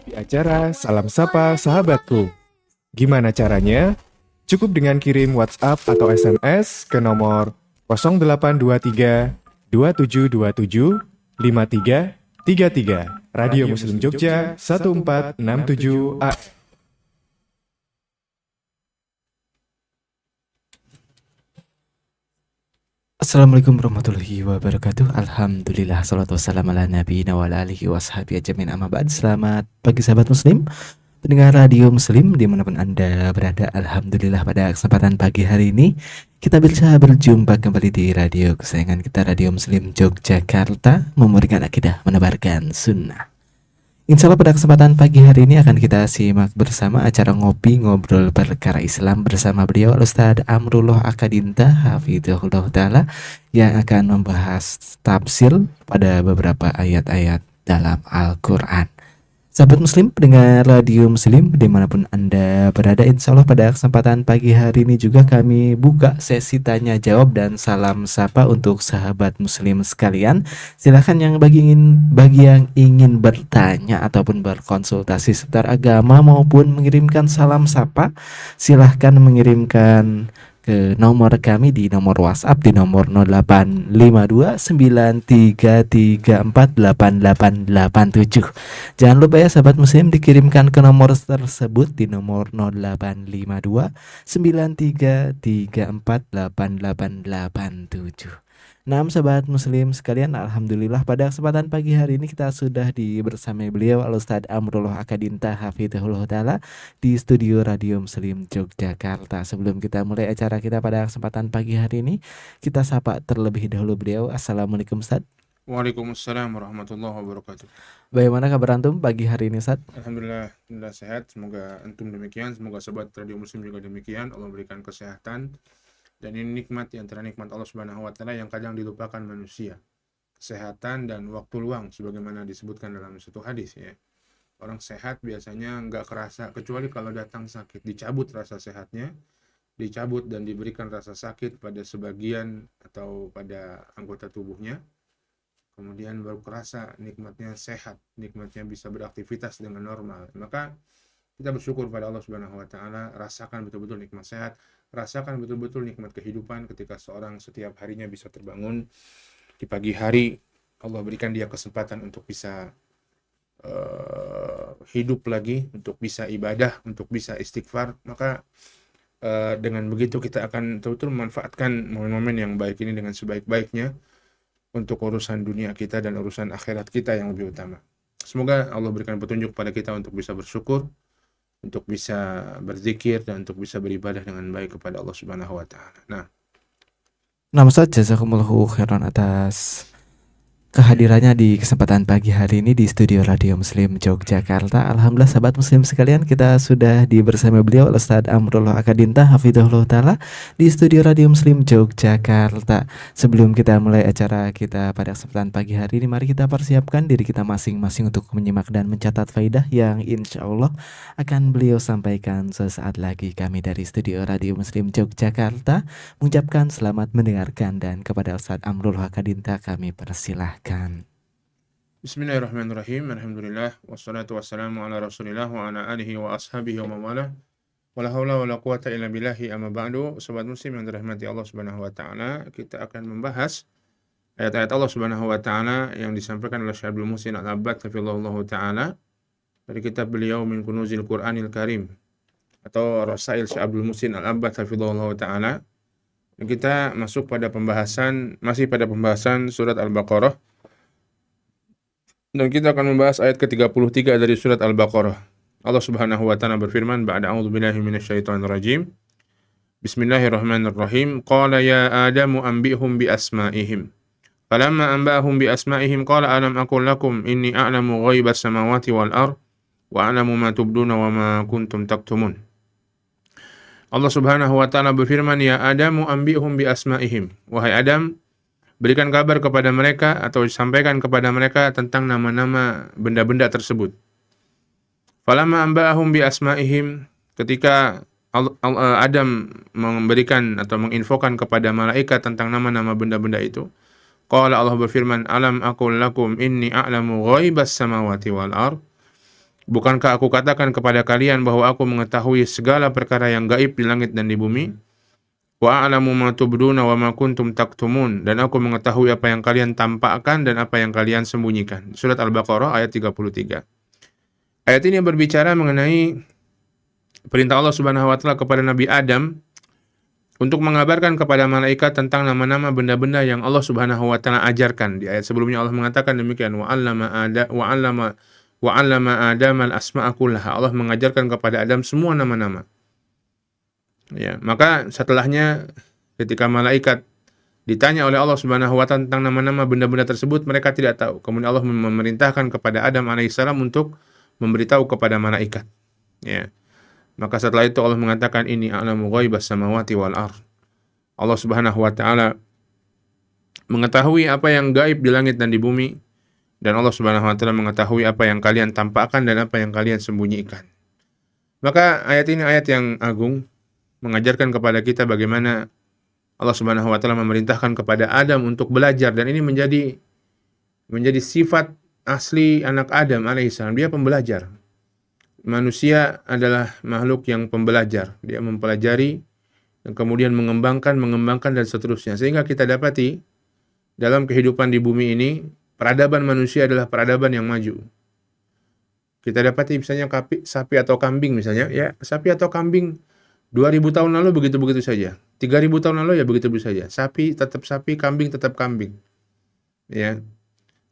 di acara Salam Sapa Sahabatku. Gimana caranya? Cukup dengan kirim WhatsApp atau SMS ke nomor 0823 2727 5333. Radio Muslim Jogja 1467 AM. Assalamualaikum warahmatullahi wabarakatuh. Alhamdulillah, salatu wassalamu ala nabiyina wa ala alihi washabihi ajmain, amma ba'd. Selamat pagi sahabat muslim, pendengar radio muslim dimanapun anda berada. Alhamdulillah, pada kesempatan pagi hari ini kita bisa berjumpa kembali di radio kesayangan kita, Radio Muslim Yogyakarta, memurnikan akidah, menebarkan sunnah. Insya Allah pada kesempatan pagi hari ini akan kita simak bersama acara ngopi ngobrol perkara Islam bersama beliau Ustadz Amrullah Akadinta Hafidhullah Ta'ala, yang akan membahas tafsir pada beberapa ayat-ayat dalam Al-Quran. Sahabat muslim, pendengar radio muslim dimanapun anda berada, insya Allah pada kesempatan pagi hari ini juga kami buka sesi tanya jawab dan salam sapa untuk sahabat muslim sekalian. Silahkan yang bagi yang ingin bertanya ataupun berkonsultasi seputar agama maupun mengirimkan salam sapa, silahkan mengirimkan ke nomor kami di nomor WhatsApp di nomor 085293348887. Jangan lupa ya sahabat muslim, dikirimkan ke nomor tersebut di nomor 085293348887. Nah, sahabat muslim sekalian, alhamdulillah pada kesempatan pagi hari ini kita sudah bersama beliau Al-Ustadz Amrullah Akadinta Hafidhullah Ta'ala di studio Radio Muslim Yogyakarta. Sebelum kita mulai acara kita pada kesempatan pagi hari ini, kita sapa terlebih dahulu beliau. Assalamualaikum Ustadz. Waalaikumsalam warahmatullahi wabarakatuh. Bagaimana kabar antum pagi hari ini Ustadz? Alhamdulillah sehat. Semoga antum demikian. Semoga sobat Radio Muslim juga demikian. Allah berikan kesehatan. Dan ini nikmat di antara nikmat Allah Subhanahu wa Ta'ala yang kadang dilupakan manusia. Kesehatan dan waktu luang sebagaimana disebutkan dalam satu hadis ya. Orang sehat biasanya nggak kerasa kecuali kalau datang sakit, dicabut rasa sehatnya, dicabut dan diberikan rasa sakit pada sebagian atau pada anggota tubuhnya. Kemudian baru kerasa nikmatnya sehat, nikmatnya bisa beraktivitas dengan normal. Maka kita bersyukur pada Allah Subhanahu wa Ta'ala, rasakan betul-betul nikmat sehat, rasakan betul-betul nikmat kehidupan ketika seorang setiap harinya bisa terbangun di pagi hari. Allah berikan dia kesempatan untuk bisa hidup lagi, untuk bisa ibadah, untuk bisa istighfar. Maka dengan begitu kita akan betul-betul memanfaatkan momen-momen yang baik ini dengan sebaik-baiknya untuk urusan dunia kita dan urusan akhirat kita yang lebih utama. Semoga Allah berikan petunjuk pada kita untuk bisa bersyukur, untuk bisa berzikir, dan untuk bisa beribadah dengan baik kepada Allah Subhanahu wa Ta'ala. Nah Ustaz, jazakumullahu khairan atas kehadirannya di kesempatan pagi hari ini di studio Radio Muslim Yogyakarta. Alhamdulillah sahabat muslim sekalian, kita sudah bersama beliau Ustadz Amrullah Akadinta Hafidhullah Ta'ala di studio Radio Muslim Yogyakarta. Sebelum kita mulai acara kita pada kesempatan pagi hari ini, mari kita persiapkan diri kita masing-masing untuk menyimak dan mencatat faidah yang insya Allah akan beliau sampaikan sesaat lagi. Kami dari studio Radio Muslim Yogyakarta mengucapkan selamat mendengarkan, dan kepada Ustadz Amrullah Akadinta kami persilahkan. Bismillahirrahmanirrahim. Alhamdulillah wassalatu wassalamu ala Rasulillah wa ala alihi wa ashabihi wa mawalah. Wala haula wala quwata illa billahi, amma ba'du. Sobat muslim yang dirahmati Allah Subhanahu wa Ta'ala, kita akan membahas ayat-ayat Allah Subhanahu wa Ta'ala yang disampaikan oleh Syekh Abdul Muhsin Al-Abbad hafizahullah Ta'ala dari kitab beliau Min Kunuzil Qur'anil Karim, atau Rasail Syekh Abdul Muhsin Al-Abbad hafizahullah Ta'ala. Dan kita masuk pada masih pada pembahasan surat Al-Baqarah. Dan kita akan membahas ayat ke-33 dari surat Al-Baqarah. Allah Subhanahu wa Ta'ala berfirman, ba'da a'udzubillahi minasyaitonir rajim. Bismillahirrahmanirrahim. Qala ya Adamu anbi'hum bi asma'ihim. Falamma anba'ahum bi asma'ihim qala alam aqul lakum inni a'lamu ghaibas samawati wal ard wa a'lamu ma tubduna wa ma kuntum taktumun. Allah Subhanahu wa Ta'ala berfirman, ya Adamu anbi'hum bi asma'ihim. Wahai Adam, berikan kabar kepada mereka atau sampaikan kepada mereka tentang nama-nama benda-benda tersebut. Falamma anba'ahum bi asma'ihim, ketika Adam memberikan atau menginfokan kepada malaikat tentang nama-nama benda-benda itu, qala Allah berfirman, alam aqul lakum inni a'lamu ghaibas samawati wal ard. Bukankah aku katakan kepada kalian bahwa aku mengetahui segala perkara yang gaib di langit dan di bumi? Wa a'lamu ma tubduna wa ma kuntum taktumun, dan aku mengetahui apa yang kalian tampakkan dan apa yang kalian sembunyikan. Surat Al-Baqarah ayat 33. Ayat ini berbicara mengenai perintah Allah Subhanahu wa taala kepada Nabi Adam untuk mengabarkan kepada malaikat tentang nama-nama benda-benda yang Allah Subhanahu wa taala ajarkan. Di ayat sebelumnya Allah mengatakan demikian, wa 'allama Adam al-asma'a kullaha. Allah mengajarkan kepada Adam semua nama-nama. Ya, maka setelahnya ketika malaikat ditanya oleh Allah Subhanahu wa taala tentang nama-nama benda-benda tersebut, mereka tidak tahu. Kemudian Allah memerintahkan kepada Adam alaihissalam untuk memberitahu kepada malaikat. Ya. Maka setelah itu Allah mengatakan, ini a'lamu ghaibas samawati wal ardh. Allah Subhanahu wa taala mengetahui apa yang gaib di langit dan di bumi, dan Allah Subhanahu wa taala mengetahui apa yang kalian tampakkan dan apa yang kalian sembunyikan. Maka ayat ini ayat yang agung, mengajarkan kepada kita bagaimana Allah Subhanahu wa taala memerintahkan kepada Adam untuk belajar, dan ini menjadi sifat asli anak Adam alaihissalam. Dia pembelajar. Manusia adalah makhluk yang pembelajar. Dia mempelajari dan kemudian mengembangkan dan seterusnya. Sehingga kita dapati dalam kehidupan di bumi ini, peradaban manusia adalah peradaban yang maju. Kita dapati misalnya sapi atau kambing misalnya, ya sapi atau kambing 2000 tahun lalu begitu-begitu saja. 3000 tahun lalu ya begitu-begitu saja. Sapi tetap sapi, kambing tetap kambing. Ya.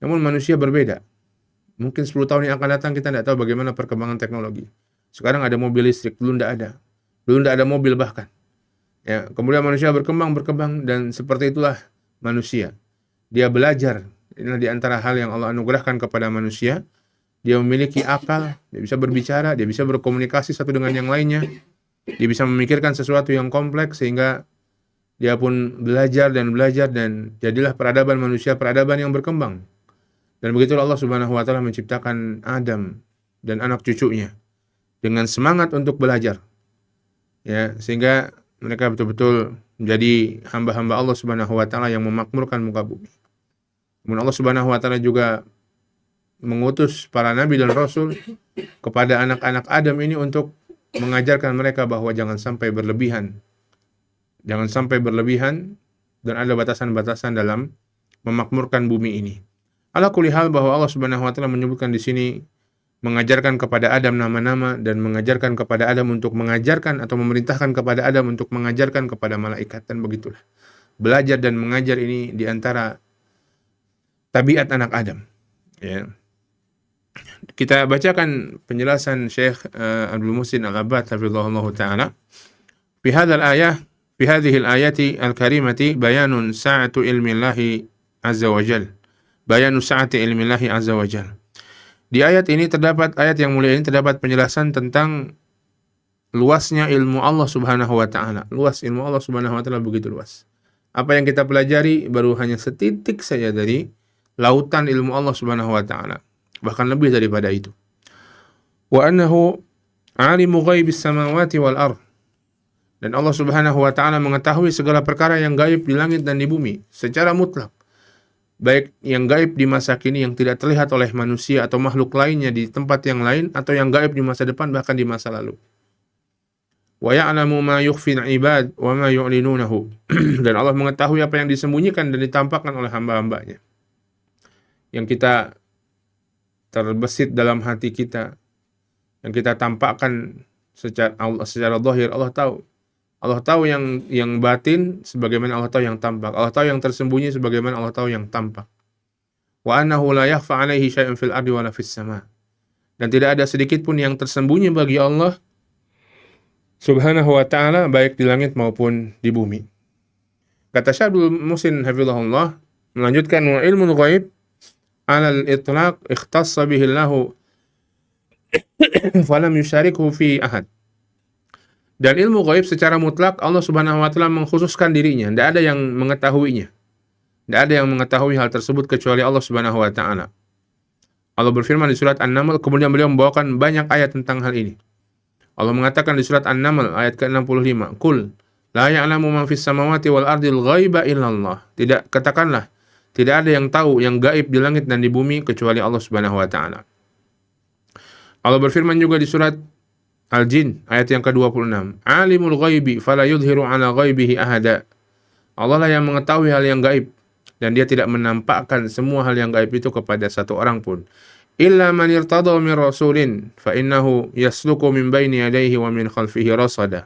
Namun manusia berbeda. Mungkin 10 tahun yang akan datang kita tidak tahu bagaimana perkembangan teknologi. Sekarang ada mobil listrik, dulu tidak ada. Dulu tidak ada mobil bahkan. Ya, kemudian manusia berkembang dan seperti itulah manusia. Dia belajar. Inilah di antara hal yang Allah anugerahkan kepada manusia. Dia memiliki akal, dia bisa berbicara, dia bisa berkomunikasi satu dengan yang lainnya. Dia bisa memikirkan sesuatu yang kompleks sehingga dia pun belajar dan jadilah peradaban manusia, peradaban yang berkembang. Dan begitu Allah Subhanahu wa taala menciptakan Adam dan anak cucunya dengan semangat untuk belajar. Ya, sehingga mereka betul-betul menjadi hamba-hamba Allah Subhanahu wa taala yang memakmurkan muka bumi. Kemudian Allah Subhanahu wa taala juga mengutus para nabi dan rasul kepada anak-anak Adam ini untuk mengajarkan mereka bahwa jangan sampai berlebihan. Jangan sampai berlebihan dan ada batasan-batasan dalam memakmurkan bumi ini. Ala kulli hal bahwa Allah Subhanahu wa taala menyebutkan di sini mengajarkan kepada Adam nama-nama dan mengajarkan kepada Adam untuk mengajarkan atau memerintahkan kepada Adam untuk mengajarkan kepada malaikat, dan begitulah. Belajar dan mengajar ini di antara tabiat anak Adam. Ya. Kita bacakan penjelasan Syekh Abdul Muhsin Al-Abbad hafizahullah taala. Fi hadhihi al-ayati al-karimati bayanun sa'atu ilmi Allah azza wa jalla. Bayanu sa'ati ilmillahi azza wa jalla. Di ayat yang mulia ini terdapat penjelasan tentang luasnya ilmu Allah Subhanahu wa taala. Luas ilmu Allah Subhanahu wa taala begitu luas. Apa yang kita pelajari baru hanya setitik saja dari lautan ilmu Allah Subhanahu wa taala. Bahkan lebih daripada itu. Wa annahu alimu ghaibis samawati wal ardh. Dan Allah Subhanahu wa taala mengetahui segala perkara yang gaib di langit dan di bumi secara mutlak. Baik yang gaib di masa kini yang tidak terlihat oleh manusia atau makhluk lainnya di tempat yang lain, atau yang gaib di masa depan bahkan di masa lalu. Wa ya'lamu ma yukhfil ibad wa ma yu'linunahu. Dan Allah mengetahui apa yang disembunyikan dan ditampakkan oleh hamba-hambanya. Yang kita terbesit dalam hati kita, yang kita tampakkan secara zahir, Allah tahu. Allah tahu yang batin sebagaimana Allah tahu yang tampak. Allah tahu yang tersembunyi sebagaimana Allah tahu yang tampak. Wa annahu la yakhfa 'alaihi syai'un fil ardi wala fis sama'. Dan tidak ada sedikit pun yang tersembunyi bagi Allah Subhanahu wa ta'ala baik di langit maupun di bumi. Kata Syekh Abdul Muhsin hafizahullah melanjutkan, wa ilmul ghaib 'ala al-itlaq ikhtassa bihi Allah falam yusharikhu fi ahad. Dan ilmu gaib secara mutlak Allah Subhanahu wa taala mengkhususkan dirinya, tidak ada yang mengetahuinya. Tidak ada yang mengetahui hal tersebut kecuali Allah Subhanahu wa taala. Allah berfirman di surat An-Naml, kemudian beliau membawakan banyak ayat tentang hal ini. Allah mengatakan di surat An-Naml ayat ke-65, "Qul la ya'lamu man fis samawati wal ardil ghaiba illallah." Katakanlah, tidak ada yang tahu yang gaib di langit dan di bumi kecuali Allah Subhanahu wa taala. Allah berfirman juga di surat Al-Jin ayat yang ke-26. Alimul ghaibi fala yudhiru ala ghaibihi ahada. Allah lah yang mengetahui hal yang gaib dan dia tidak menampakkan semua hal yang gaib itu kepada satu orang pun. Illa man irtada min rasulin fa innahu yasluku min baini yadayhi wa min khalfihi rasada.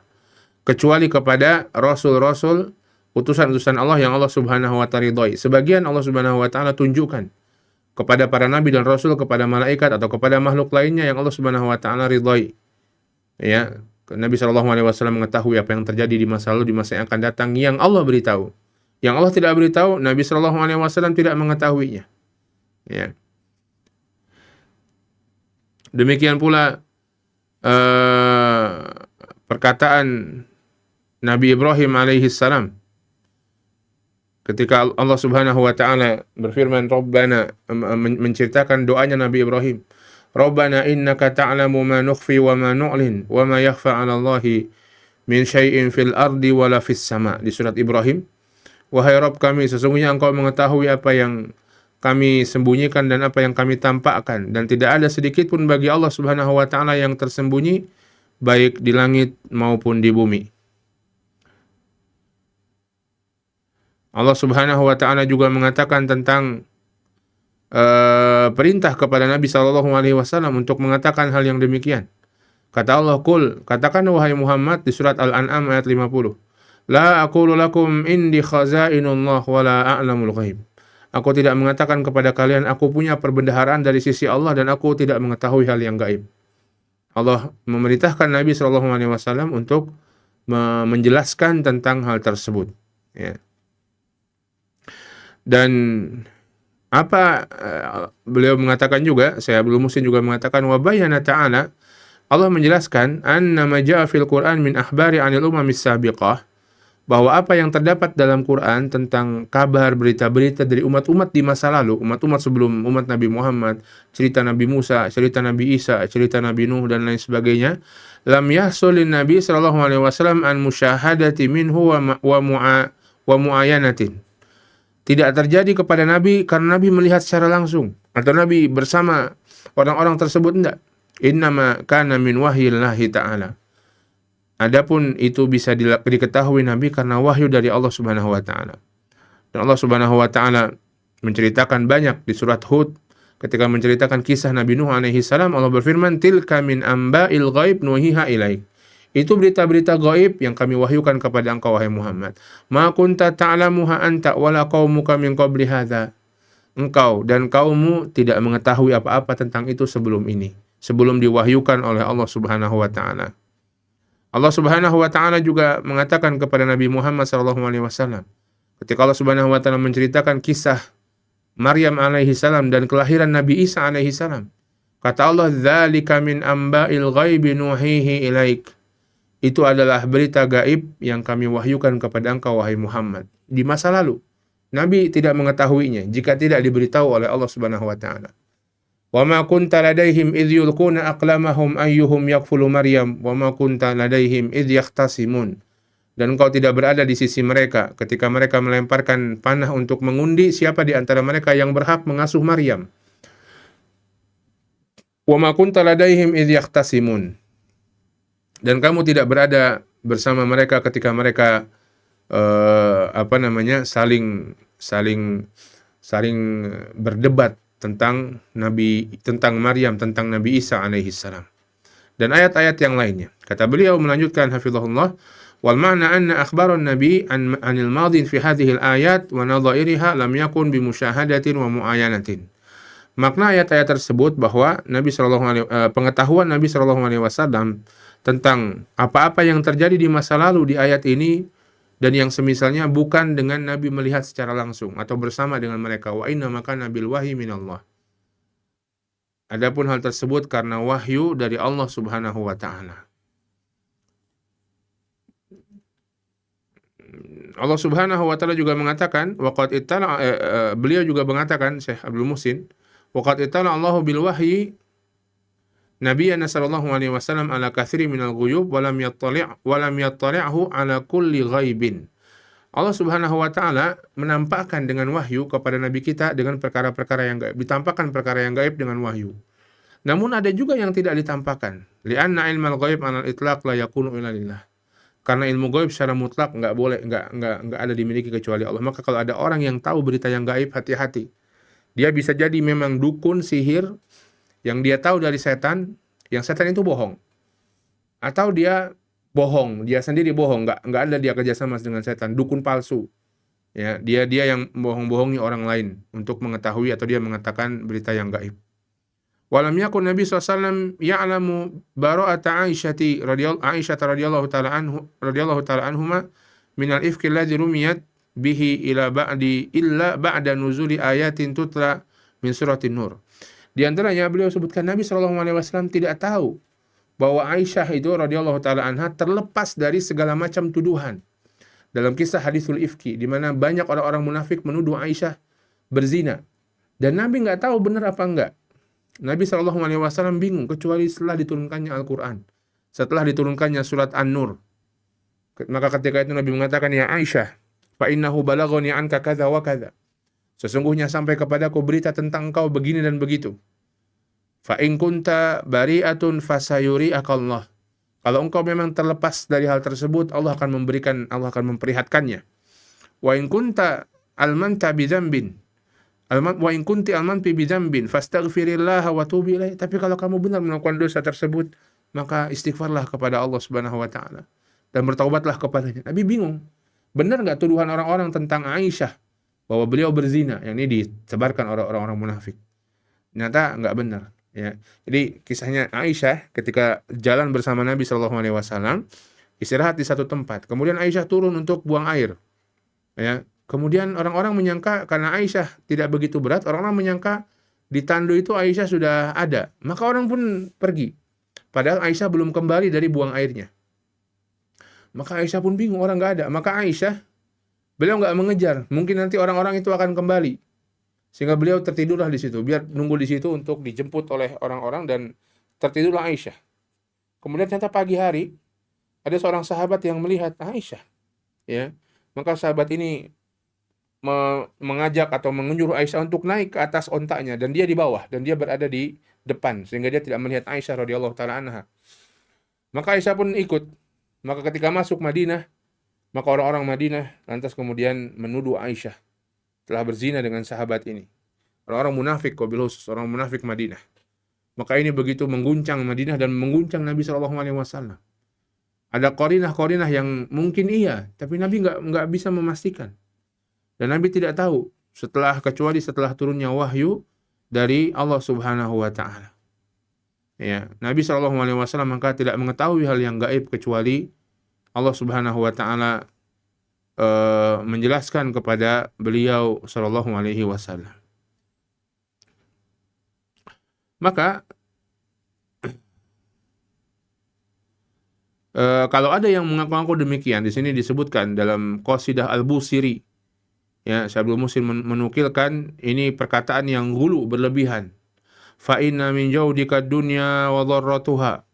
Kecuali kepada rasul-rasul utusan-utusan Allah yang Allah Subhanahu wa taala ridhai. Sebagian Allah Subhanahu wa taala tunjukkan kepada para nabi dan rasul, kepada malaikat atau kepada makhluk lainnya yang Allah Subhanahu wa taala ridhai. Ya, Nabi Shallallahu alaihi wasallam mengetahui apa yang terjadi di masa lalu, di masa yang akan datang yang Allah beritahu. Yang Allah tidak beritahu, Nabi Shallallahu alaihi wasallam tidak mengetahuinya. Ya. Demikian pula perkataan Nabi Ibrahim alaihi salam ketika Allah Subhanahu wa taala berfirman Rabbana, menceritakan doanya Nabi Ibrahim, Rabbana innaka ta'lamu ma nukhfi wa ma nu'lin wa ma yakhfa 'ala Allahi min syai'in fil ardi wala fis sama, di surat Ibrahim. Wahai Rabb kami, sesungguhnya Engkau mengetahui apa yang kami sembunyikan dan apa yang kami tampakkan, dan tidak ada sedikit pun bagi Allah Subhanahu wa taala yang tersembunyi baik di langit maupun di bumi. Allah Subhanahu wa taala juga mengatakan tentang perintah kepada Nabi Shallallahu alaihi wasallam untuk mengatakan hal yang demikian. Kata Allah, "Qul," katakan wahai Muhammad, di surat Al-An'am ayat 50. "La aqulu lakum indi khazainullah wa la a'lamul ghaib." Aku tidak mengatakan kepada kalian aku punya perbendaharaan dari sisi Allah dan aku tidak mengetahui hal yang gaib. Allah memerintahkan Nabi Shallallahu alaihi wasallam untuk menjelaskan tentang hal tersebut. Ya. Dan apa beliau mengatakan juga, saya belum muslim juga mengatakan, wa bayyana ta'ala, Allah menjelaskan anna ma ja'a fil Qur'an min ahbari 'anil umamis sabiqah, bahwa apa yang terdapat dalam Quran tentang kabar berita-berita dari umat-umat di masa lalu, umat-umat sebelum umat Nabi Muhammad, cerita Nabi Musa, cerita Nabi Isa, cerita Nabi Nuh dan lain sebagainya, lam yahsulin Nabi sallallahu alaihi wasallam an musyahadati minhu wa muayanatin. Tidak terjadi kepada Nabi karena Nabi melihat secara langsung atau Nabi bersama orang-orang tersebut, enggak. Innama kana min wahyillahi ta'ala. Adapun itu bisa diketahui Nabi karena wahyu dari Allah Subhanahu wa taala. Dan Allah Subhanahu wa taala menceritakan banyak di surat Hud ketika menceritakan kisah Nabi Nuh alaihi salam. Allah berfirman, "Tilka min amba'il ghaib nuhiha ilaik." Itu berita-berita gaib yang kami wahyukan kepada engkau wahai Muhammad. Ma kunta ta'lamuha anta wala qaumuka min qabli hadza. Engkau dan kaummu tidak mengetahui apa-apa tentang itu sebelum ini, sebelum diwahyukan oleh Allah Subhanahu wa taala. Allah Subhanahu wa taala juga mengatakan kepada Nabi Muhammad sallallahu alaihi wasallam ketika Allah Subhanahu wa taala menceritakan kisah Maryam alaihi salam dan kelahiran Nabi Isa alaihi salam. Kata Allah, "Dzalika min amba'il ghaibi nuhihi ilaik." Itu adalah berita gaib yang kami wahyukan kepada engkau wahai Muhammad di masa lalu. Nabi tidak mengetahuinya jika tidak diberitahu oleh Allah Subhanahu wa taala. Wa ma kunta ladaihim idh yulquna aqlamahum ayyuhum yakfulu Maryam wa ma kunta ladaihim idh yahtasimun. Dan engkau tidak berada di sisi mereka ketika mereka melemparkan panah untuk mengundi siapa di antara mereka yang berhak mengasuh Maryam. Wa ma kunta ladaihim idh yahtasimun. Dan kamu tidak berada bersama mereka ketika mereka saling berdebat tentang Maryam, tentang Nabi Isa alaihi salam. Dan ayat-ayat yang lainnya. Kata beliau melanjutkan hafizahullah, wal ma'na anna akhbaran nabi anil madin fi hadhihi al-ayat wa nadhairiha lam yakun bi musyahadatin wa muayanatin. Makna ayat-ayat tersebut bahwa pengetahuan Nabi sallallahu alaihi wasallam tentang apa-apa yang terjadi di masa lalu di ayat ini dan yang semisalnya bukan dengan Nabi melihat secara langsung atau bersama dengan mereka. Wa inna maka nabil wahyi minallah. Adapun hal tersebut karena wahyu dari Allah Subhanahu wa taala. Allah Subhanahu wa taala juga mengatakan beliau juga mengatakan, Syekh Abdul Muhsin, waqad ittala Allahu bil wahyi Nabiyyana sallallahu alaihi wasallam ala katsiri minal ghuyub wa lam yattali'hu ala kulli ghaibin. Allah Subhanahu wa taala menampakkan dengan wahyu kepada nabi kita dengan perkara-perkara yang gaib, ditampakkan perkara yang gaib dengan wahyu. Namun ada juga yang tidak ditampakkan. Li'anna ilmal ghaib 'alal itlaq la yakunu illa lillah. Karena ilmu gaib secara mutlak nggak ada dimiliki kecuali Allah. Maka kalau ada orang yang tahu berita yang gaib, hati-hati. Dia bisa jadi memang dukun, sihir, yang dia tahu dari setan, yang setan itu bohong. Atau dia bohong, dia sendiri bohong, nggak ada dia kerjasama dengan setan, dukun palsu. Ya, dia yang bohong-bohongi orang lain untuk mengetahui atau dia mengatakan berita yang gaib. Walam yakun Nabi SAW ya'lamu bara'ata Aisyah radhiyallahu ta'ala anhuma minal ifki alladhi rumiyat bihi illa ba'da nuzuli ayatin tutla min suratin Nur. Di antaranya beliau sebutkan Nabi SAW tidak tahu bahwa Aisyah itu radhiyallahu ta'ala anha terlepas dari segala macam tuduhan. Dalam kisah hadisul ifki, di mana banyak orang-orang munafik menuduh Aisyah berzina. Dan Nabi nggak tahu benar apa enggak. Nabi SAW bingung kecuali setelah diturunkannya Al-Quran. Setelah diturunkannya surat An-Nur. Maka ketika itu Nabi mengatakan, ya Aisyah, fa innahu balaghani anka kadza wa kadza. Sesungguhnya sampai kepadaku berita tentang engkau begini dan begitu. Fa in kunta bari'atun fasayuri'akallah. Kalau engkau memang terlepas dari hal tersebut, Allah akan memperlihatkannya. Wa in kunta almanta bidzambin. Wa in kunti almanti bidzambin fastaghfirillaha wa tubi ilaih. Tapi kalau kamu benar melakukan dosa tersebut, maka istighfarlah kepada Allah Subhanahu wa taala dan bertaubatlah kepadanya. Nabi bingung. Benar enggak tuduhan orang-orang tentang Aisyah bahwa beliau berzina? Yang ini disebarkan oleh orang-orang munafik. Ternyata enggak benar, ya. Jadi kisahnya Aisyah ketika jalan bersama Nabi SAW istirahat di satu tempat. Kemudian Aisyah turun untuk buang air. Ya. Kemudian orang-orang menyangka karena Aisyah tidak begitu berat, orang-orang menyangka di tandu itu Aisyah sudah ada. Maka orang pun pergi. Padahal Aisyah belum kembali dari buang airnya. Maka Aisyah pun bingung, orang nggak ada. Maka beliau nggak mengejar. Mungkin nanti orang-orang itu akan kembali. Sehingga beliau tertidurlah di situ. Biar nunggu di situ untuk dijemput oleh orang-orang dan tertidurlah Aisyah. Kemudian ternyata pagi hari ada seorang sahabat yang melihat Aisyah. Ya, maka sahabat ini mengajak atau menyuruh Aisyah untuk naik ke atas ontaknya dan dia di bawah dan dia berada di depan sehingga dia tidak melihat Aisyah radhiyallahu taala anha. Maka Aisyah pun ikut. Maka ketika masuk Madinah, maka orang-orang Madinah lantas kemudian menuduh Aisyah telah berzina dengan sahabat ini. Orang-orang munafik, qabil khusus orang munafik Madinah. Maka ini begitu mengguncang Madinah dan mengguncang Nabi SAW. Ada qarinah-qarinah yang mungkin iya, tapi Nabi nggak bisa memastikan. Dan Nabi tidak tahu kecuali setelah turunnya wahyu dari Allah Subhanahu wa taala. Ya, Nabi SAW maka tidak mengetahui hal yang gaib kecuali Allah Subhanahu wa taala menjelaskan kepada beliau sallallahu alaihi wasallam. Maka kalau ada yang mengaku-ngaku demikian, di sini disebutkan dalam Qasidah Al-Busiri. Ya, Syaikhul Muslim menukilkan ini perkataan yang ghulu, berlebihan. Fa inna min jaudika dunya wa dharratuha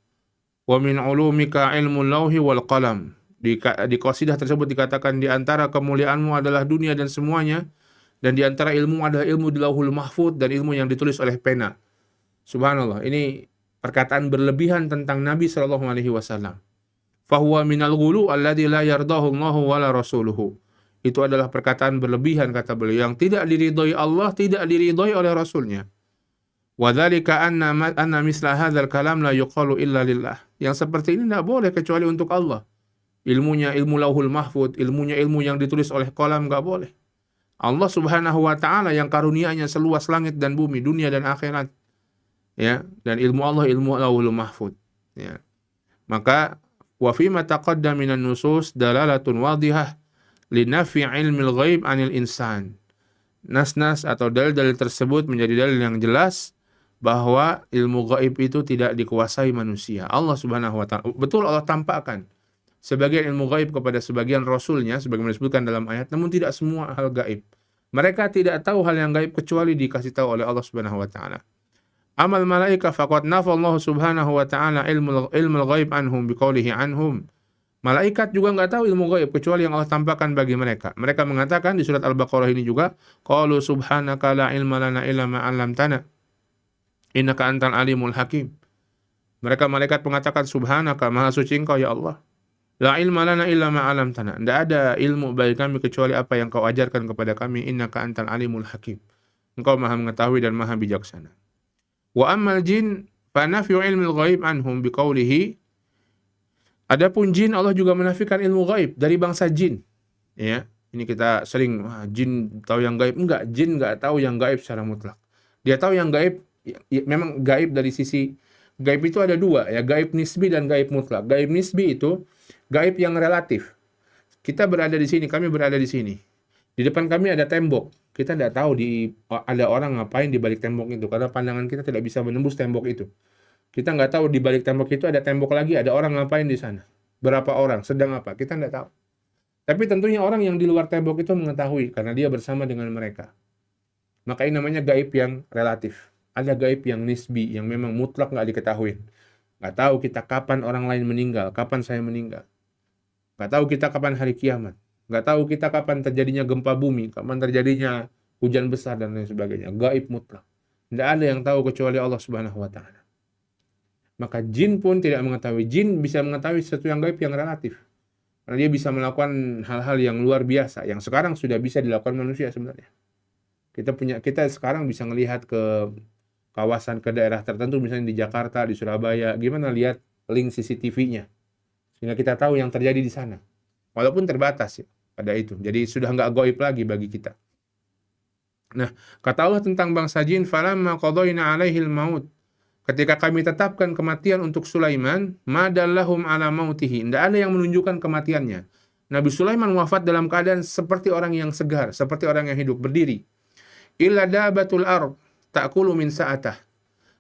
wa min ulumika ilmul lauhi wal qalam. Di qasidah tersebut dikatakan di antara kemuliaanmu adalah dunia dan semuanya, dan di antara ilmu adalah ilmu di Lauhul Mahfuz dan ilmu yang ditulis oleh pena. Subhanallah, ini perkataan berlebihan tentang Nabi sallallahu alaihi wasallam. Fa huwa minal ghulu alladzi la yardahu Allahu wa la rasuluhu. Itu adalah perkataan berlebihan, kata beliau, yang tidak diridhoi Allah, tidak diridhoi oleh Rasulnya. Wa dzalika anna misla hadzal kalam la yuqalu illa lillah. Yang seperti ini tidak boleh kecuali untuk Allah. Ilmunya ilmu Lauhul Mahfuz, ilmunya ilmu yang ditulis oleh qalam, enggak boleh. Allah Subhanahu wa taala yang karunia-Nya seluas langit dan bumi, dunia dan akhirat. Ya, dan ilmu Allah ilmu Lauhul Mahfuz. Ya. Maka wa fi ma taqaddama minan nusus dalalatun wadihah linafi ilmil ghaib anil insan. Nas-nas atau dalil-dalil tersebut menjadi dalil yang jelas bahwa ilmu gaib itu tidak dikuasai manusia. Allah Subhanahu wa taala, betul Allah tampakkan sebagian ilmu gaib kepada sebagian rasulnya sebagaimana disebutkan dalam ayat, namun tidak semua hal gaib. Mereka tidak tahu hal yang gaib kecuali dikasih tahu oleh Allah Subhanahu wa taala. Amal malaika faqad nafa Allah Subhanahu wa taala ilmul ghaib anhum biqaulihi anhum. Malaikat juga nggak tahu ilmu gaib kecuali yang Allah tampakkan bagi mereka. Mereka mengatakan di surat Al-Baqarah ini juga, qalu subhanaka la ilma lana illa ma 'allamtana Innaka antal alimul hakim. Mereka malaikat mengatakan subhanaka, maha suci engkau ya Allah. La ilma lana illa ma 'allamtana. Tidak ada ilmu bagi kami kecuali apa yang kau ajarkan kepada kami. Innaka antal alimul hakim. Engkau maha mengetahui dan maha bijaksana. Wa ammal jin fa nafyu ilmil ghaib anhum biqaulihi. Adapun jin, Allah juga menafikan ilmu gaib dari bangsa jin. Ya, ini kita sering jin tahu yang gaib. Enggak, jin enggak tahu yang gaib secara mutlak. Dia tahu yang gaib, memang gaib dari sisi gaib itu ada dua ya, gaib nisbi dan gaib mutlak. Gaib nisbi itu gaib yang relatif. Kita berada di sini, kami berada di sini. Di depan kami ada tembok. Kita tidak tahu ada orang ngapain di balik tembok itu karena pandangan kita tidak bisa menembus tembok itu. Kita nggak tahu di balik tembok itu ada tembok lagi, ada orang ngapain di sana. Berapa orang, sedang apa, kita nggak tahu. Tapi tentunya orang yang di luar tembok itu mengetahui karena dia bersama dengan mereka. Maka ini namanya gaib yang relatif. Ada gaib yang nisbi, yang memang mutlak nggak diketahui. Nggak tahu kita kapan orang lain meninggal, kapan saya meninggal. Nggak tahu kita kapan hari kiamat. Nggak tahu kita kapan terjadinya gempa bumi, kapan terjadinya hujan besar dan lain sebagainya. Gaib mutlak. Tidak ada yang tahu kecuali Allah Subhanahu wa Ta'ala. Maka jin pun tidak mengetahui. Jin bisa mengetahui sesuatu yang gaib yang relatif. Karena dia bisa melakukan hal-hal yang luar biasa, yang sekarang sudah bisa dilakukan manusia sebenarnya. Kita sekarang bisa melihat ke kawasan, ke daerah tertentu, misalnya di Jakarta, di Surabaya, gimana lihat link CCTV-nya. Sehingga kita tahu yang terjadi di sana. Walaupun terbatas ya, pada itu. Jadi sudah nggak gaib lagi bagi kita. Nah, kata Allah tentang bangsa jin, falamma qadayna 'alaihil maut. Ketika kami tetapkan kematian untuk Sulaiman, madallahum ala mautihi. Tidak ada yang menunjukkan kematiannya. Nabi Sulaiman wafat dalam keadaan seperti orang yang segar, seperti orang yang hidup, berdiri. Illa dabatul ard ta'kulu min sa'atah.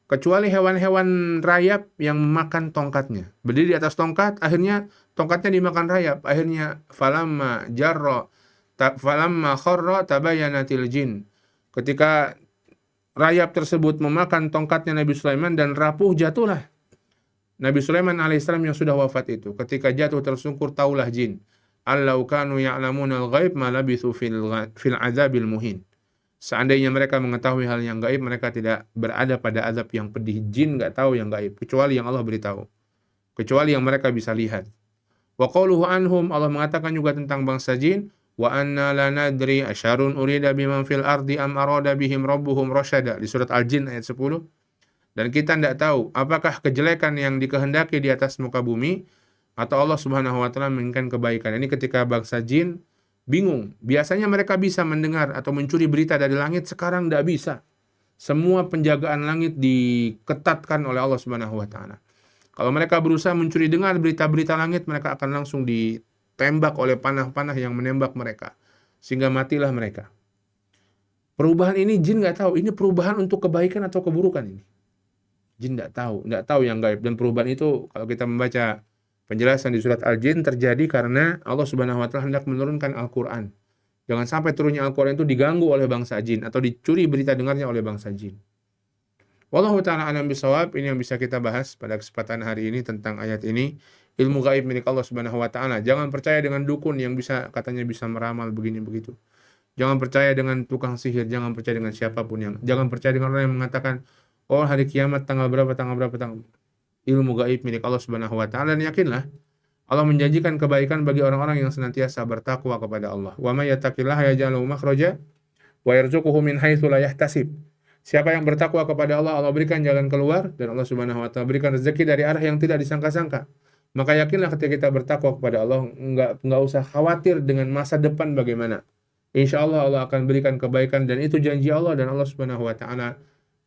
Kecuali hewan-hewan rayap yang memakan tongkatnya. Berdiri di atas tongkat, akhirnya tongkatnya dimakan rayap. Akhirnya falamma kharra tabayyanatil jin. Ketika rayap tersebut memakan tongkatnya Nabi Sulaiman dan rapuh, jatuhlah Nabi Sulaiman alaihissalam yang sudah wafat itu. Ketika jatuh tersungkur, taulah jin. Allau kanu ya'lamuna al-ghaib ma labithu fil azabil muhin. Seandainya mereka mengetahui hal yang gaib, mereka tidak berada pada azab yang pedih. Jin nggak tahu yang gaib, kecuali yang Allah beritahu. Kecuali yang mereka bisa lihat. Wa qauluhu anhum, Allah mengatakan juga tentang bangsa jin, wa anna la nadri asyarun urida biman fil ardi am arada bihim rabbuhum rasyada, di surat Al-Jin ayat 10. Dan kita tidak tahu apakah kejelekan yang dikehendaki di atas muka bumi atau Allah Subhanahu wa taala menginginkan kebaikan. Ini ketika bangsa jin bingung. Biasanya mereka bisa mendengar atau mencuri berita dari langit, sekarang tidak bisa. Semua penjagaan langit diketatkan oleh Allah Subhanahu wa taala. Kalau mereka berusaha mencuri dengar berita-berita langit, mereka akan langsung ditembak oleh panah-panah yang menembak mereka, sehingga matilah mereka. Perubahan ini jin nggak tahu, ini perubahan untuk kebaikan atau keburukan ini. Jin nggak tahu yang gaib. Dan perubahan itu kalau kita membaca penjelasan di surat Al-Jin, terjadi karena Allah Subhanahu wa taala hendak menurunkan Al-Qur'an. Jangan sampai turunnya Al-Qur'an itu diganggu oleh bangsa jin atau dicuri berita dengarnya oleh bangsa jin. Wallahu ta'ala alam bisawab. Ini yang bisa kita bahas pada kesempatan hari ini tentang ayat ini. Ilmu gaib milik Allah Subhanahu wa taala. Jangan percaya dengan dukun yang katanya bisa meramal begini begitu. Jangan percaya dengan tukang sihir, jangan percaya dengan siapapun jangan percaya dengan orang yang mengatakan, "Oh, hari kiamat tanggal berapa. Ilmu gaib milik Allah Subhanahu wa taala. Dan yakinlah Allah menjanjikan kebaikan bagi orang-orang yang senantiasa bertakwa kepada Allah. Wa may yattaqillaha yaj'al lahu makhraja wa yarzuquhu min haitsu la yahtasib. Siapa yang bertakwa kepada Allah, Allah berikan jalan keluar, dan Allah Subhanahu wa taala berikan rezeki dari arah yang tidak disangka-sangka. Maka yakinlah ketika kita bertakwa kepada Allah, enggak usah khawatir dengan masa depan bagaimana. Insya Allah Allah akan berikan kebaikan, dan itu janji Allah, dan Allah Subhanahu wa taala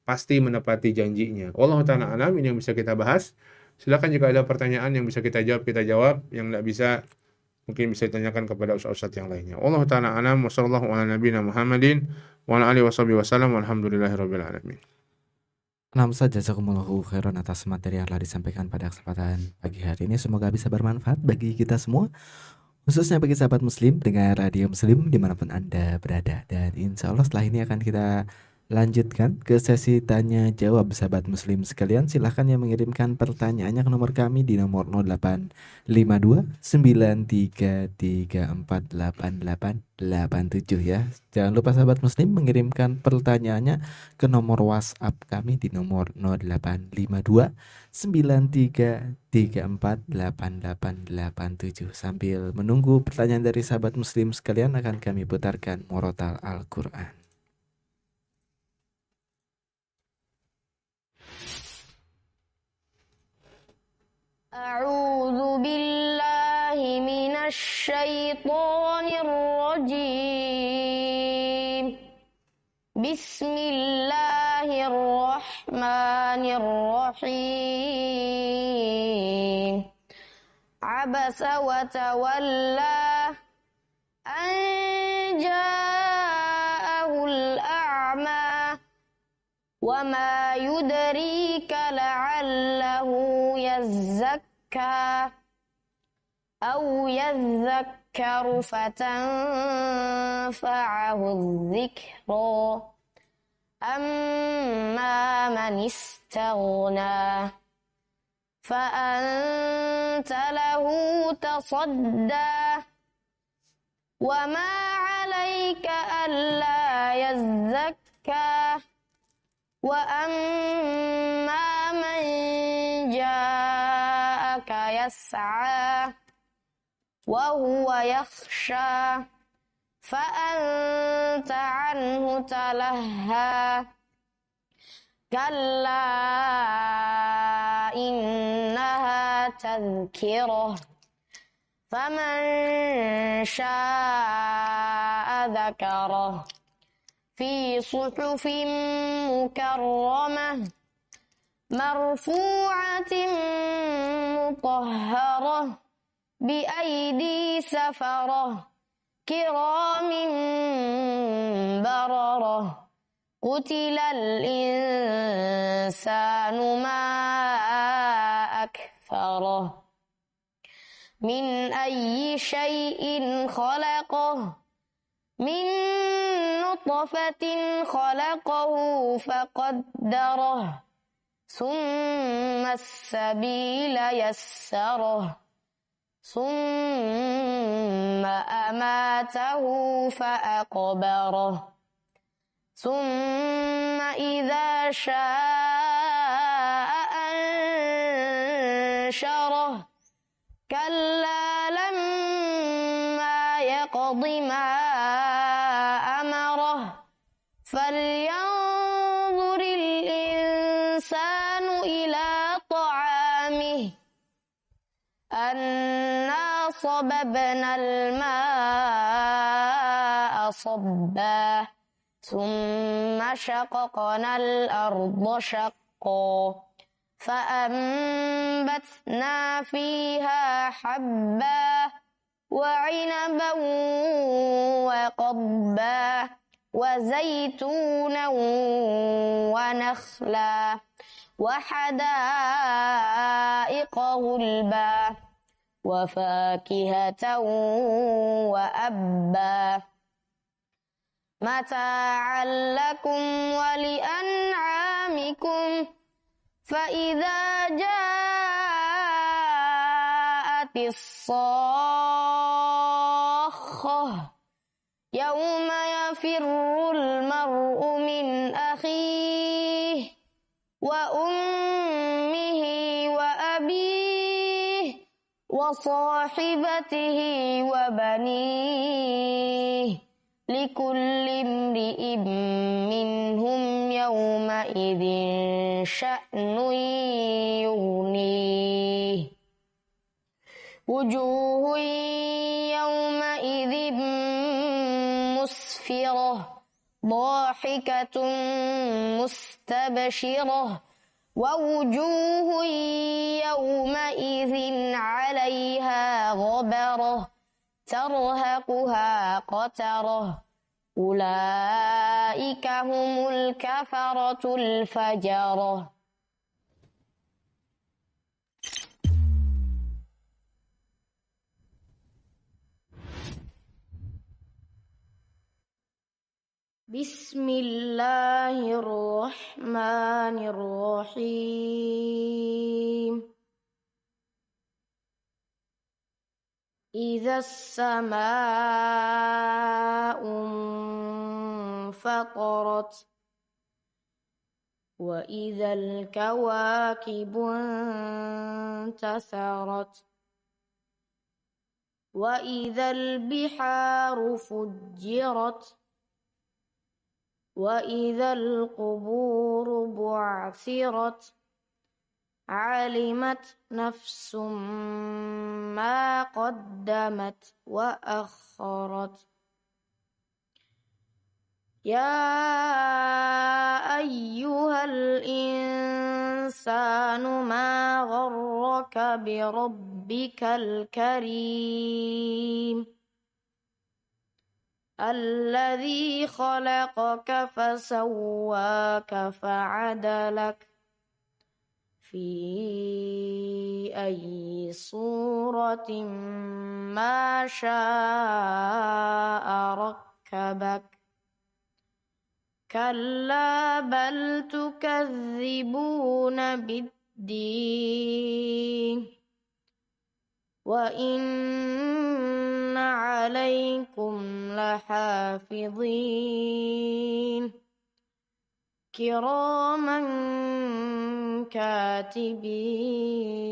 pasti menepati janjinya. Wallahu ta'ala alam. Ini yang bisa kita bahas. Silakan jika ada pertanyaan yang bisa kita jawab. Yang tidak bisa, mungkin bisa ditanyakan kepada ustaz-ustaz yang lainnya. Wallahu ta'ala alam. Wa sallallahu ala nabiyina Muhammadin wa ala alihi wasallam. Walhamdulillahirabbil alamin. Nah, Ustaz, jazakumullahu khairan atas materi yang telah disampaikan pada kesempatan pagi hari ini. Semoga bisa bermanfaat bagi kita semua, khususnya bagi sahabat muslim dengan Radio Muslim dimanapun Anda berada. Dan insya Allah setelah ini akan kita lanjutkan ke sesi tanya jawab sahabat muslim sekalian. Silahkan yang mengirimkan pertanyaannya ke nomor kami di nomor 0852 93348887 ya. Jangan lupa sahabat muslim mengirimkan pertanyaannya ke nomor WhatsApp kami di nomor 0852 93348887. Sambil menunggu pertanyaan dari sahabat muslim sekalian akan kami putarkan Murotal Al-Quran. أعوذ بالله من الشيطان الرجيم بسم الله الرحمن الرحيم عبس وتولى أن جاءه الأعمى وما يدريك لعله يزكى أو يذكر فتنفعه الذكرى أما من استغنى فأنت له تصدى وما عليك ألا يزكى وأما من جاءك يسعى وهو يخشى فأنت عنه تلهى كلا إنها تذكرة فمن شاء ذكره في صحف مكرمة مرفوعة مطهرة بأيدي سفرة كرام بررة قتل الإنسان ما أكفره من أي شيء خلقه من نطفة خلقه فقدره ثم السبيل يسره ثم أماته فأقبره ثم إذا شاء أنشره كلا لما يقض ما أمره فلينظر الإنسان إلى طعامه أنا صببنا الماء صبا ثم شققنا الأرض شقا فأنبتنا فيها حبا وعنبا وقضبا وزيتونا ونخلا وحدائق غلبا وفاكهة وأبا متاعا لكم ولأنعامكم فإذا جاءت الصاخة يوم يفر المرء من أخيه وأمه وأبيه وصاحبته وبنيه لكل امرئ منهم يومئذ شأن يغنيه وجوه يومئذ مسفرة ضاحكة مستبشرة ووجوه يومئذ عليها غبرة ترهقها قترة أولئك هم الكفرة الفجرة. Bismillahirrahmanirrahim. إذا السماء انفطرت وإذا الكواكب انتثرت وإذا البحار فجرت وإذا القبور بعثرت علمت نفس ما قدمت وأخرت يا أيها الإنسان ما غرك بربك الكريم الذي خلقك فسواك فعدلك في أي صورة ما شاء ركبك كلا بل تكذبون بالدين وإن عليكم لحافظين كراما كاتبين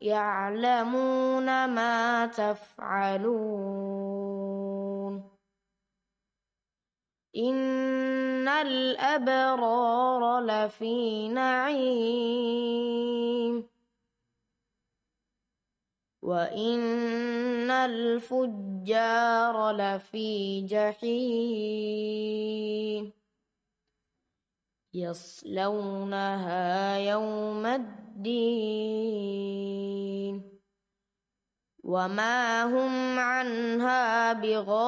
يعلمون ما تفعلون إن الأبرار لفي نعيم وإن الفجار لفي جحيم يصلونها يوم الدين وما هم عنها بغائبين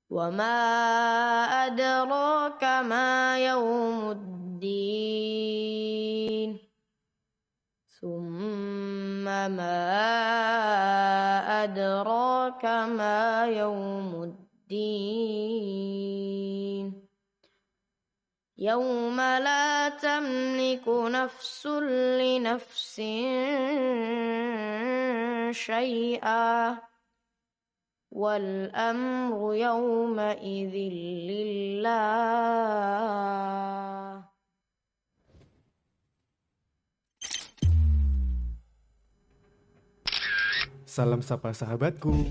وما أدراك ما يوم الدين ثم ما أدراك ما يوم الدين يوم لا تملك نفس لنفس شيئا والأمر يومئذ لله. Salam sapa sahabatku.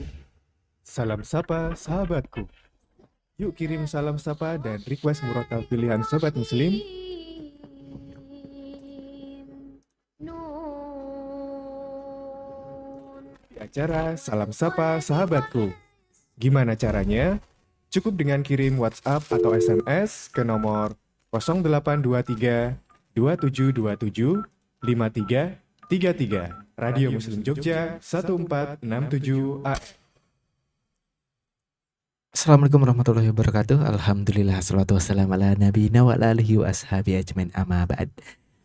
Salam sapa sahabatku. Yuk kirim salam sapa dan request murotal pilihan sobat muslim di acara Salam Sapa Sahabatku. Gimana caranya? Cukup dengan kirim WhatsApp atau SMS ke nomor 0823 2727 5333. Radio Muslim Jogja 1467 AM. Assalamualaikum warahmatullahi wabarakatuh. Alhamdulillah, salatu wassalamu ala nabiyina wa ala alihi wa ashabi ajmain, amma ba'd.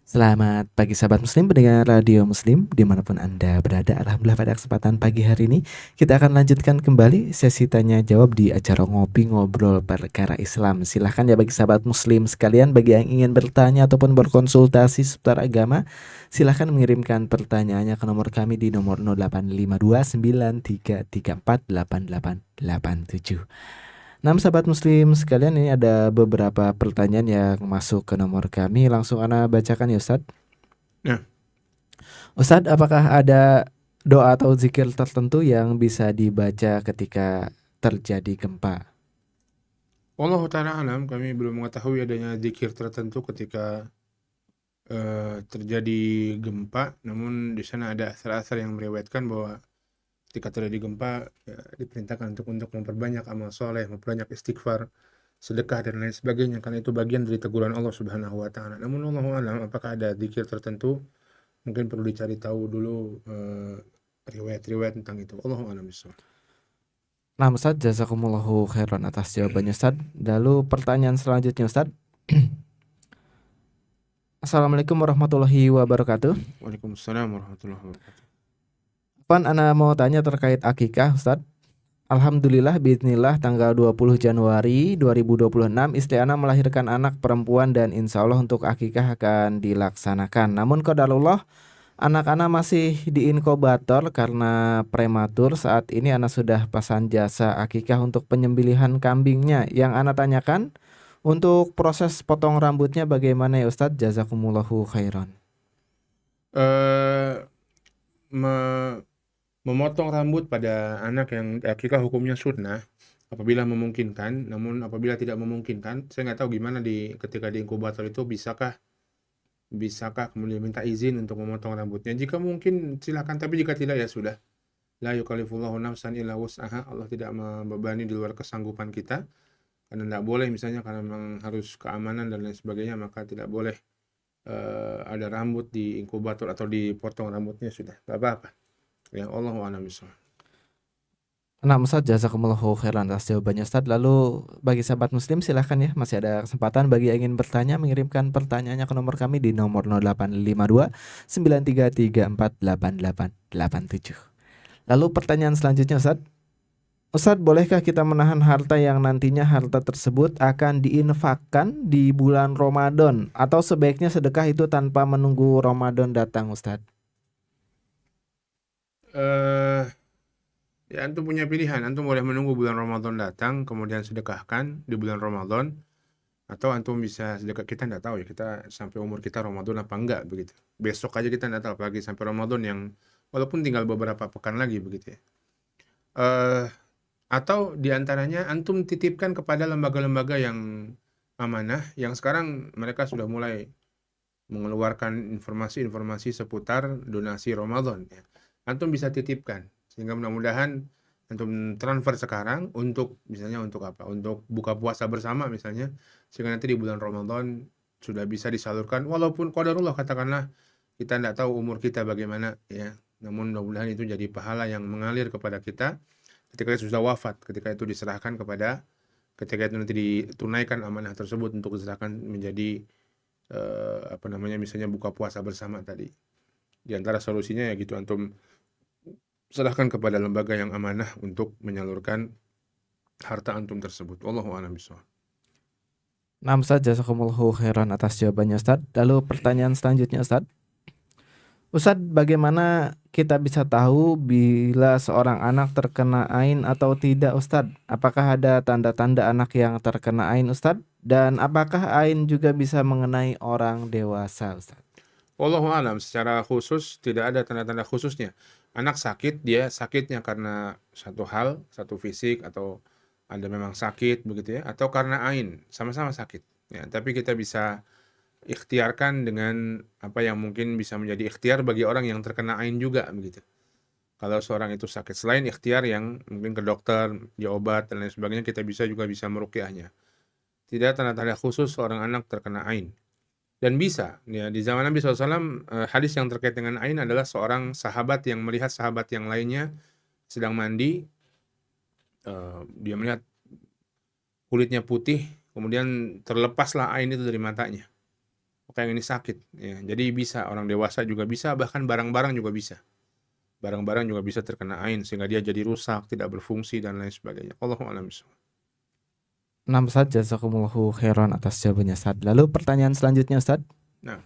Selamat pagi sahabat muslim, pendengar radio muslim dimanapun anda berada. Alhamdulillah pada kesempatan pagi hari ini kita akan lanjutkan kembali sesi tanya jawab di acara Ngopi Ngobrol Perkara Islam. Silahkan ya bagi sahabat muslim sekalian, bagi yang ingin bertanya ataupun berkonsultasi seputar agama, silahkan mengirimkan pertanyaannya ke nomor kami di nomor 085293348887. Nah sahabat muslim sekalian, ini ada beberapa pertanyaan yang masuk ke nomor kami. Langsung ana bacakan ya Ustadz. Ya. Ustadz, apakah ada doa atau zikir tertentu yang bisa dibaca ketika terjadi gempa? Allah Ta'ala alam, kami belum mengetahui adanya zikir tertentu ketika terjadi gempa. Namun di sana ada asar-asar yang meriwayatkan bahwa ketika terjadi gempa ya, diperintahkan untuk memperbanyak amal soleh, memperbanyak istighfar, sedekah dan lain sebagainya, karena itu bagian dari teguran Allah Subhanahu wa Ta'ala. Namun Allahu alam, apakah ada zikir tertentu, mungkin perlu dicari tahu dulu riwayat-riwayat tentang itu. Allahu alam bishawab. Nah Ustadz, jazakumullahu khairan atas jawabannya Ustadz. Lalu pertanyaan selanjutnya Ustadz. Assalamualaikum warahmatullahi wabarakatuh. Waalaikumsalam warahmatullahi wabarakatuh. Afwan, ana mau tanya terkait akikah, Ustadz. Alhamdulillah bismillah tanggal 20 Januari 2026 istri ana melahirkan anak perempuan dan insya Allah untuk akikah akan dilaksanakan. Namun qadarullah anak ana masih di inkubator karena prematur. Saat ini ana sudah pesan jasa akikah untuk penyembelihan kambingnya. Yang ana tanyakan untuk proses potong rambutnya bagaimana ya Ustadz? Jazakumullahu khairan. Eh, me- Memotong rambut pada anak yang akikah hukumnya sunnah apabila memungkinkan. Namun apabila tidak memungkinkan, saya nggak tahu gimana ketika di inkubator itu bisakah kemudian minta izin untuk memotong rambutnya. Jika mungkin silakan, tapi jika tidak ya sudah. La yukallifullahu nafsan illa wus'aha. Allah tidak membebani di luar kesanggupan kita. Karena tidak boleh misalnya karena memang harus keamanan dan lain sebagainya, maka tidak boleh ada rambut di inkubator atau dipotong rambutnya, sudah nggak apa-apa. Ya Allah a'lam bishawab. Nah Ustadz, jazakumullahu khairan atas jawabannya Ustadz. Lalu bagi sahabat muslim silahkan ya, masih ada kesempatan bagi yang ingin bertanya mengirimkan pertanyaannya ke nomor kami di nomor 0852 9334 8887. Lalu pertanyaan selanjutnya Ustadz. Ustadz, bolehkah kita menahan harta yang nantinya harta tersebut akan diinfakkan di bulan Ramadan, atau sebaiknya sedekah itu tanpa menunggu Ramadan datang Ustadz? eh Ya, antum punya pilihan. Antum boleh menunggu bulan Ramadan datang, kemudian sedekahkan di bulan Ramadan. Atau antum bisa sedekah, kita nggak tahu ya, kita sampai umur kita Ramadan apa enggak, begitu. Besok aja kita nggak tahu, apalagi sampai Ramadan yang walaupun tinggal beberapa pekan lagi, begitu ya. Eh, atau diantaranya antum titipkan kepada lembaga-lembaga yang amanah, yang sekarang mereka sudah mulai mengeluarkan informasi-informasi seputar donasi Ramadan, ya. Antum bisa titipkan, sehingga mudah-mudahan antum transfer sekarang untuk misalnya untuk apa? Untuk buka puasa bersama misalnya, sehingga nanti di bulan Ramadan sudah bisa disalurkan. Walaupun qadarullah, katakanlah kita tidak tahu umur kita bagaimana ya, namun mudah-mudahan itu jadi pahala yang mengalir kepada kita ketika itu sudah wafat, ketika itu diserahkan ketika itu nanti ditunaikan amanah tersebut untuk diserahkan menjadi misalnya buka puasa bersama tadi. Di antara solusinya ya gitu, antum serahkan kepada lembaga yang amanah untuk menyalurkan harta antum tersebut. Wallahu a'lam bishawab. Nah Ustadz, jazakumullahu khairan atas jawabannya Ustadz. Lalu pertanyaan selanjutnya Ustadz. Ustadz, bagaimana kita bisa tahu bila seorang anak terkena ain atau tidak Ustadz? Apakah ada tanda-tanda anak yang terkena ain Ustadz? Dan apakah ain juga bisa mengenai orang dewasa Ustadz? Wallahu a'lam, secara khusus tidak ada tanda-tanda khususnya. Anak sakit, dia sakitnya karena satu hal, satu fisik, atau ada memang sakit begitu ya, atau karena ain, sama-sama sakit. Ya, tapi kita bisa ikhtiarkan dengan apa yang mungkin bisa menjadi ikhtiar bagi orang yang terkena ain juga begitu. Kalau seorang itu sakit, selain ikhtiar yang mungkin ke dokter, dia obat dan lain sebagainya, kita juga bisa meruqyahnya. Tidak tanda-tanda khusus seorang anak terkena ain. Dan bisa, ya, di zaman Nabi SAW, hadis yang terkait dengan ain adalah seorang sahabat yang melihat sahabat yang lainnya sedang mandi, dia melihat kulitnya putih, kemudian terlepaslah ain itu dari matanya. Maka yang ini sakit, ya. Jadi bisa, orang dewasa juga bisa, bahkan barang-barang juga bisa. Barang-barang juga bisa terkena ain, sehingga dia jadi rusak, tidak berfungsi, dan lain sebagainya. Allahu a'lam bishawab. Nah Ustadz, jazakumullahu khairan atas jawabannya Ustadz. Lalu pertanyaan selanjutnya Ustadz. Nah,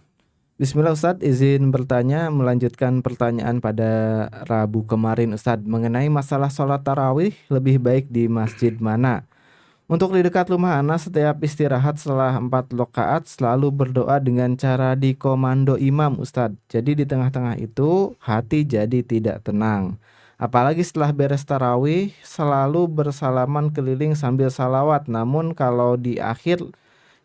Bismillah Ustadz, izin bertanya melanjutkan pertanyaan pada Rabu kemarin Ustadz mengenai masalah sholat tarawih lebih baik di masjid mana. Untuk di dekat rumah ana setiap istirahat setelah 4 rakaat selalu berdoa dengan cara dikomando imam Ustadz. Jadi di tengah-tengah itu hati jadi tidak tenang. Apalagi setelah beres tarawih selalu bersalaman keliling sambil salawat. Namun kalau di akhir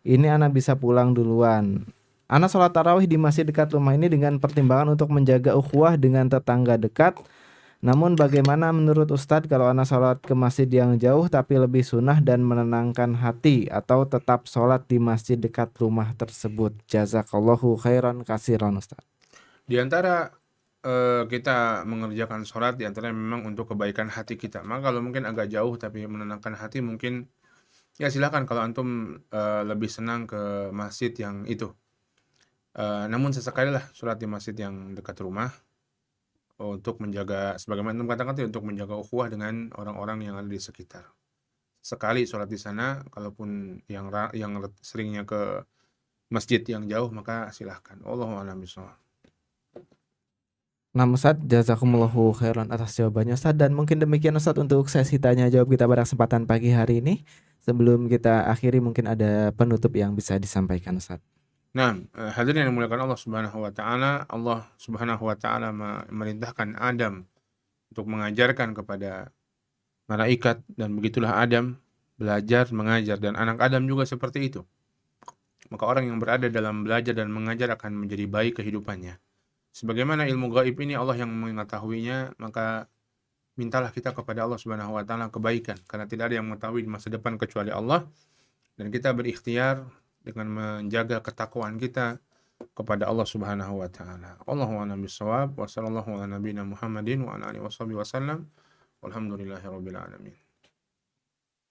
ini ana bisa pulang duluan. Ana sholat tarawih di masjid dekat rumah ini dengan pertimbangan untuk menjaga ukhuwah dengan tetangga dekat. Namun bagaimana menurut Ustadz kalau ana sholat ke masjid yang jauh tapi lebih sunnah dan menenangkan hati, atau tetap sholat di masjid dekat rumah tersebut? Jazakallahu khairan katsiran Ustadz. di antara kita mengerjakan sholat, di antara memang untuk kebaikan hati kita. Maka kalau mungkin agak jauh tapi menenangkan hati, mungkin ya silakan kalau antum lebih senang ke masjid yang itu. Namun sesekali lah sholat di masjid yang dekat rumah. untuk menjaga, sebagaimana antum katakan tadi, untuk menjaga ukhuwah dengan orang-orang yang ada di sekitar. Sekali sholat di sana, kalaupun yang seringnya ke masjid yang jauh, maka silahkan. Allahu a'lam bishawab. Nah Ustaz, jazakumullahu khairan atas jawabannya Ustaz. Dan mungkin demikian Ustaz untuk sesi tanya jawab kita pada kesempatan pagi hari ini. Sebelum kita akhiri mungkin ada penutup yang bisa disampaikan Ustaz. Nah, hadirin yang dimuliakan Allah Subhanahu wa taala, Allah Subhanahu wa taala memerintahkan Adam untuk mengajarkan kepada malaikat, dan begitulah Adam belajar mengajar, dan anak Adam juga seperti itu. Maka orang yang berada dalam belajar dan mengajar akan menjadi baik kehidupannya. Sebagaimana ilmu gaib ini Allah yang mengetahuinya, maka mintalah kita kepada Allah Subhanahu wa taala kebaikan, karena tidak ada yang mengetahui di masa depan kecuali Allah, dan kita berikhtiar dengan menjaga ketakwaan kita kepada Allah Subhanahu wa taala. Allahu a'lam bishawab, wa sallallahu ala nabiyyina Muhammadin wa ala alihi wasallam. Walhamdulillahirabbil alamin.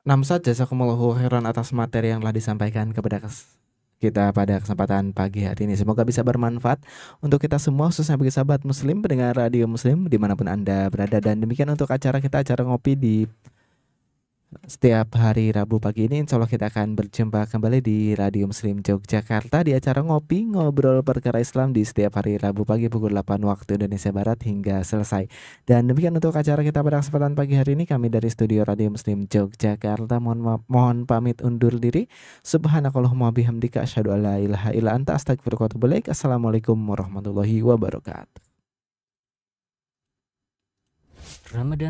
Nah Ustaz, jazakumullahu khairan atas materi yang telah disampaikan kepada kita pada kesempatan pagi hari ini. Semoga bisa bermanfaat untuk kita semua, khususnya bagi sahabat muslim pendengar radio muslim dimanapun Anda berada. Dan demikian untuk acara kita, acara ngopi di setiap hari Rabu pagi ini. Insya Allah kita akan berjumpa kembali di Radio Muslim Yogyakarta di acara ngopi ngobrol perkara Islam di setiap hari Rabu pagi pukul 8 waktu Indonesia Barat hingga selesai. Dan demikian untuk acara kita pada kesempatan pagi hari ini. Kami dari studio Radio Muslim Yogyakarta mohon pamit undur diri. Subhanakallahumma bihamdika asyhadu an la ilaha illa anta astaghfiruka wa atubu ilaik. Assalamualaikum warahmatullahi wabarakatuh. Ramadan